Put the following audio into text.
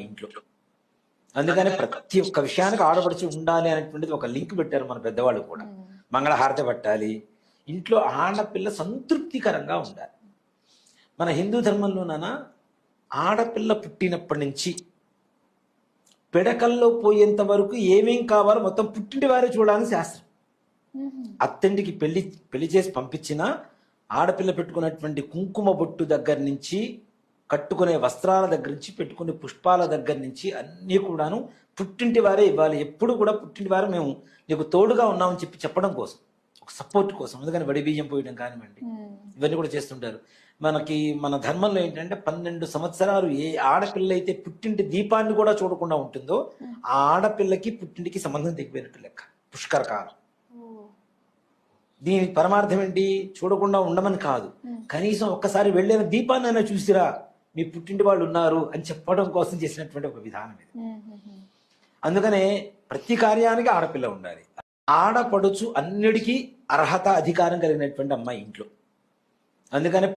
ఇంట్లో. అందుకని ప్రతి ఒక్క విషయానికి ఆడపడిచి ఉండాలి అనేటువంటిది ఒక లింక్ పెట్టారు మన పెద్దవాళ్ళు కూడా. మంగళహారతి పట్టాలి, ఇంట్లో ఆడపిల్ల సంతృప్తికరంగా ఉండాలి. మన హిందూ ధర్మంలోనైనా ఆడపిల్ల పుట్టినప్పటి నుంచి పిడకల్లో పోయేంత వరకు ఏమేం కావాలో మొత్తం పుట్టింటి వారే చూడాలని శాస్త్రం. అత్తింటికి పెళ్లి చేసి పంపించిన ఆడపిల్ల పెట్టుకున్నటువంటి కుంకుమ బొట్టు దగ్గర నుంచి, కట్టుకునే వస్త్రాల దగ్గర నుంచి, పెట్టుకునే పుష్పాల దగ్గర నుంచి అన్నీ కూడాను పుట్టింటి వారే ఇవ్వాలి. ఎప్పుడు కూడా పుట్టింటి వారు మేము నీకు తోడుగా ఉన్నామని చెప్పడం కోసం, ఒక సపోర్ట్ కోసం. అందుకని వడి బియ్యం పోయడం కానివ్వండి, ఇవన్నీ కూడా చేస్తుంటారు. మన ధర్మంలో ఏంటంటే 12 సంవత్సరాలు ఏ ఆడపిల్ల అయితే పుట్టింటి దీపాన్ని కూడా చూడకుండా ఉంటుందో ఆ ఆడపిల్లకి పుట్టింటికి సంబంధం తెగిపోయినట్టు లెక్క. పుష్కరకాలం. దీని పరమార్థం ఏంటి? చూడకుండా ఉండమని కాదు, కనీసం ఒక్కసారి వెళ్ళిన దీపాన్ని అయినా చూసిరా, మీ పుట్టింటి వాళ్ళు ఉన్నారు అని చెప్పడం కోసం చేసినటువంటి ఒక విధానం ఇది. అందుకనే ప్రతి కార్యానికి ఆడపిల్ల ఉండాలి. ఆడపడుచు అన్నిటికీ అర్హత, అధికారం కలిగినటువంటి అమ్మాయి ఇంట్లో. అందుకని